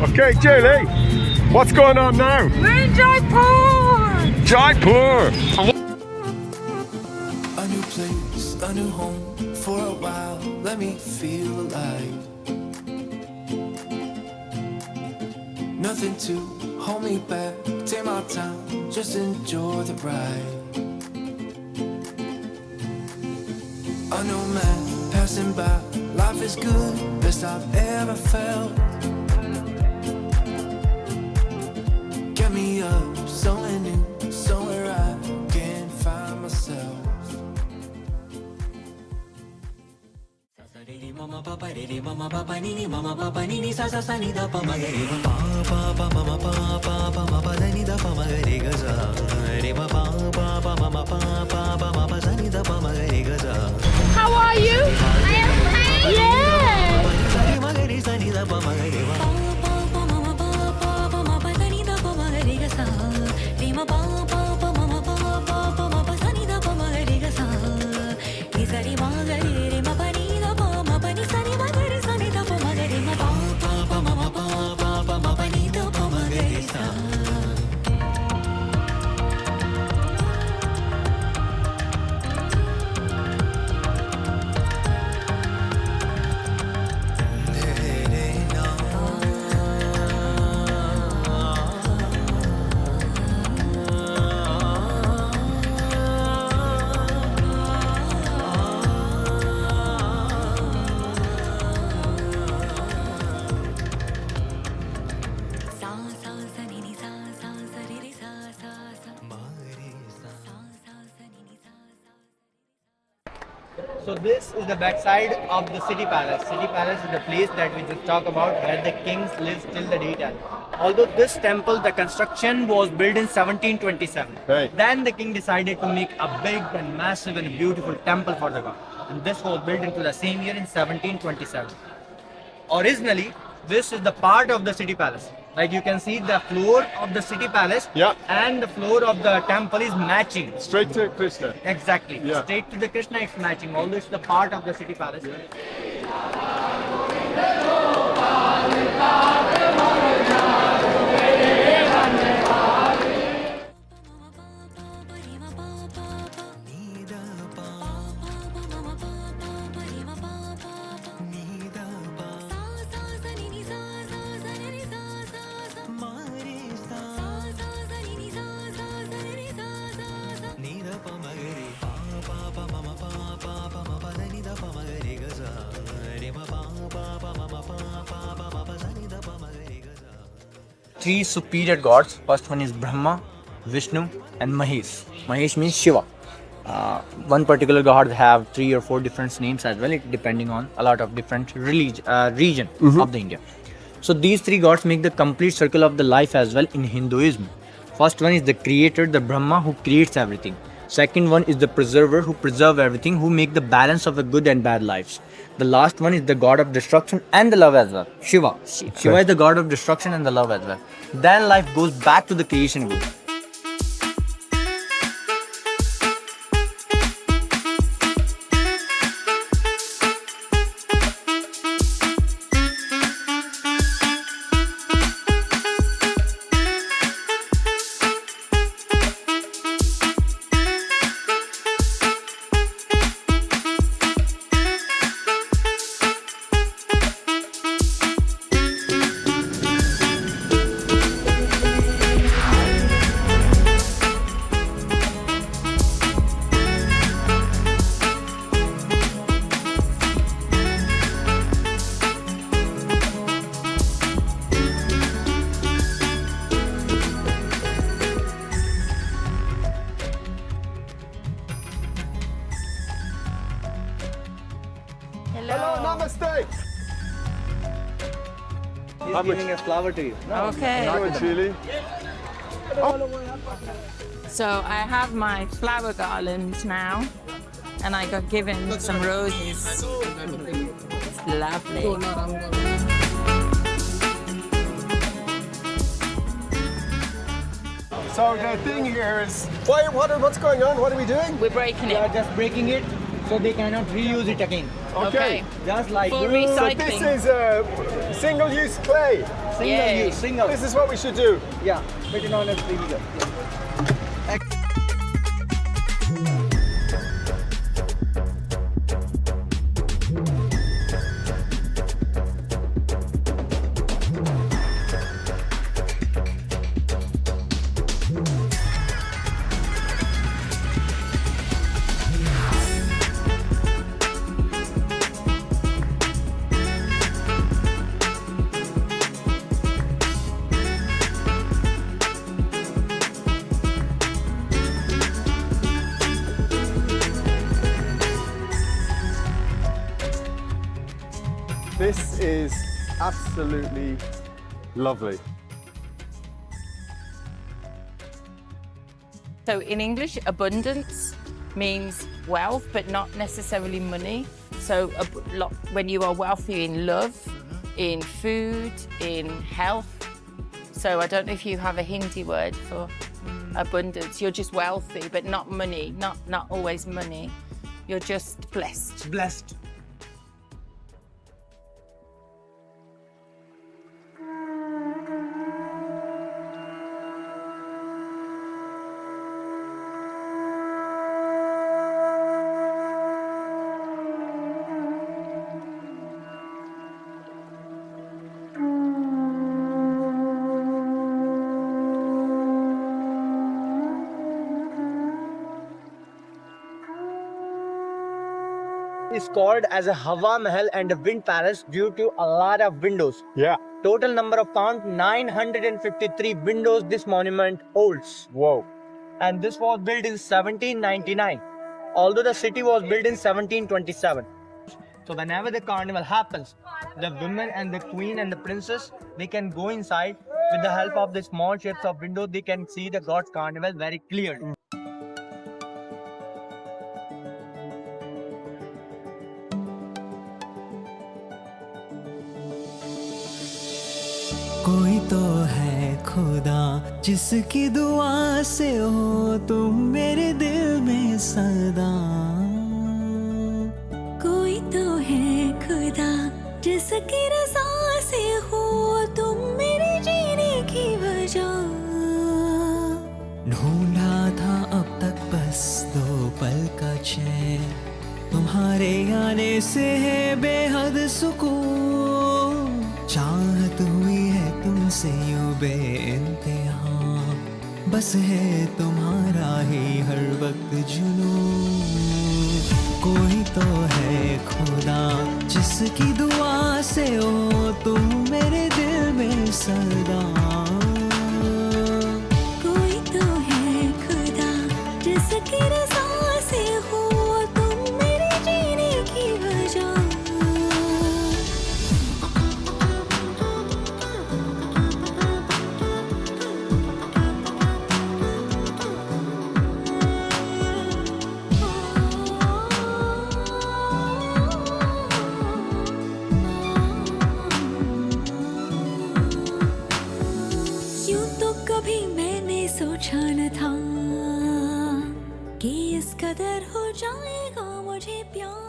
Okay, Julie, what's going on now? We're in Jaipur! Jaipur! A new place, a new home. For a while, let me feel alive. Nothing to hold me back. Take my time, just enjoy the ride. A new man passing by. Life is good, best I've ever felt. Get me up, somewhere new, somewhere I can find myself. Mama papa re mama papa nini sa sa sa ni da pa ma ga re papa mama papa mama da ni da pa ma ga re ga za re papa mama papa mama sa ni da pa ma ga re ga za. How are you? I am fine. Yeah! Sa ni ma ga re sa ni da pa ma ga re papa mama papa mama da ni da pa ma ga re ga za re ma papa mama papa mama sa ni da pa ma ga re ga za ni sa ri ma ga re ma pa ni da pa ma pa ni sa ni ma ga re sa ni da pa ma ga re ma papa mama papa ma pa ni da pa ma ga re sa. So this is the backside of the city palace. City palace is the place that we just talk about where the kings live till the daytime. Although this temple, the construction was built in 1727. Right. Then the king decided to make a big and massive and beautiful temple for the god. And this was built into the same year in 1727. Originally, this is the part of the city palace. Like you can see the floor of the city palace Yeah. and the floor of the temple is matching. Straight to Krishna. Exactly. Yeah. Straight to the Krishna it's matching. Although it's the part of the city palace. Three superior gods. First one is Brahma, Vishnu, and Mahesh. Mahesh means Shiva. One particular god have 3 or 4 different names as well, it depending on a lot of different region of the India. So these 3 gods make the complete circle of the life as well in Hinduism. First one is the creator, the Brahma, who creates everything. Second one is the preserver, who preserve everything, who make the balance of the good and bad lives. The last one is the god of destruction and the love as well, Shiva. Shiva is the god of destruction and the love as well. Then life goes back to the creation good. Hello, namaste. He's giving a flower to you. Okay. How are you, Julie? So I have my flower garland now, and I got given some roses. It's lovely. So the thing here is, what's going on? What are we doing? We're breaking We are it. just breaking it so they cannot reuse it again. Okay. Just like For So recycling. this is a single-use clay. Single Yay. view, single. This is what we should do. Yeah, pretty known as three-wheeler. This is absolutely lovely. So in English, abundance means wealth, but not necessarily money. So when you are wealthy in love, in food, in health. So I don't know if you have a Hindi word for abundance. You're just wealthy, but not money, not always money. You're just blessed. Blessed. Is called as a Hawa Mahal and a wind palace due to a lot of windows. Yeah. Total number of count 953 windows this monument holds. Whoa. And this was built in 1799, although the city was built in 1727. So whenever the carnival happens, the women and the queen and the princess, they can go inside with the help of the small shapes of windows. They can see the God's carnival very clearly. कोई तो है खुदा जिसकी दुआ से हो तुम मेरे दिल में सदा। कोई तो है खुदा जिसकी रज़ा से हो तुम मेरे जीने की वजह। ढूंढा था अब तक बस दो पल का चैन, तुम्हारे आने से है बेहद सुकून। चाहत हुई है तुमसे यूं बेइंतहा, बस है तुम्हारा ही हर वक्त जुनून। कोई तो है खुदा जिसकी दुआ से हो तुम मेरे दिल में सदा। कोई तो है खुदा जिसकी रज़ा से हो तुम मेरे जीने की वजह। कभी मैंने सोचा न था कि इस कदर हो जाएगा मुझे प्यार।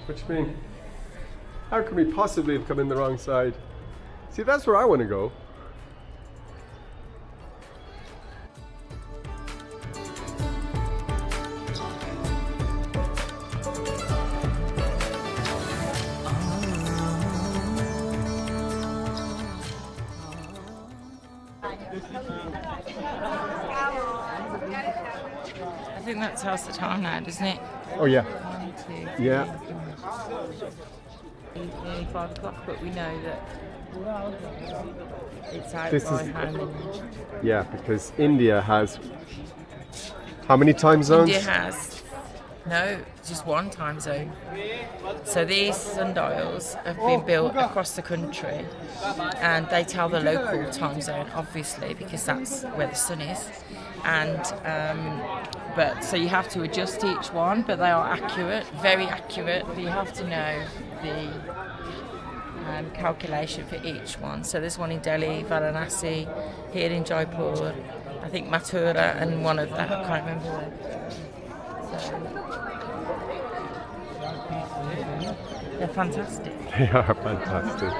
What do you mean? How can we possibly have come in the wrong side? See, that's where I want to go. I think that tells the time now, doesn't it? Oh, yeah. 1, 2, Yeah. 3, 5 o'clock, but we know that it's out This by is- how many? Yeah, because India has how many time zones? India has just one time zone. So these sundials have been built across the country, and they tell the local time zone, obviously, because that's where the sun is. And but so you have to adjust each one, but they are accurate, very accurate. But you have to know the calculation for each one. So there's one in Delhi, Varanasi, here in Jaipur, I think Mathura, and one of that, I can't remember where. So, they're fantastic. They are fantastic.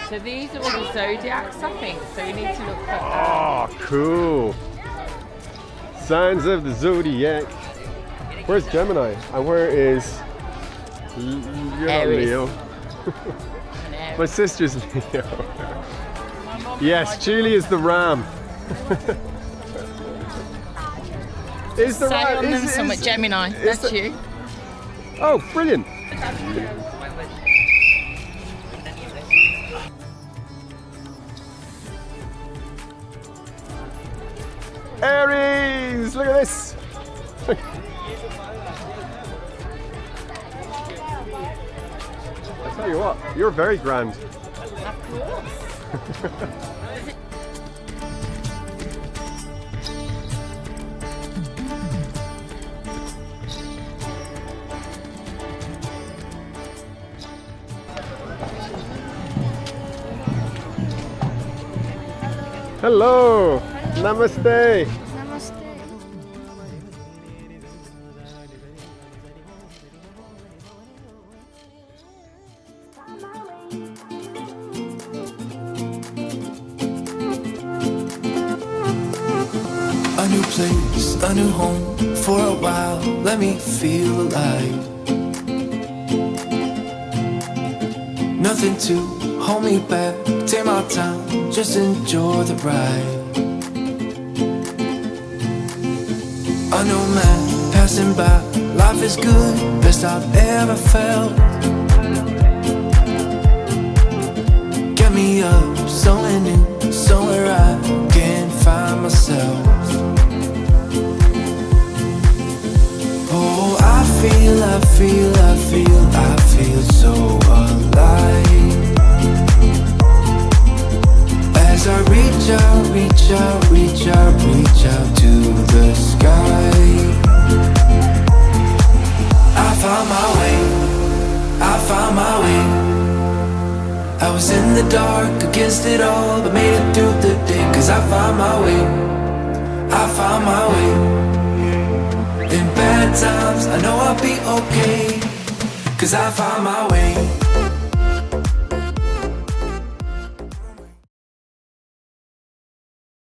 So these are all the zodiacs, I think. So we need to look for Oh, cool. Signs of the zodiac. Where's Gemini? And where is you're not Aries. Leo. an area. My sister's Leo. Yes, Julie is the ram. Is the Say ram? on them somewhat Gemini. That's the- you. Oh, brilliant. Aries! Look at this! I tell you what, you're very grand. Of course. Hello! Namaste! A new place, a new home for a while. Let me feel alive. Nothing to hold me back. Take my time, just enjoy the ride. A new man passing by. Life is good, best I've ever felt. Get me up, somewhere new, somewhere I can find myself. Oh, I feel so alive. As I reach out to the sky. I found my way. I was in the dark against it all, but made it through the day. Cause I found my way. In bad times, I know I'll be okay. Cause I found my way.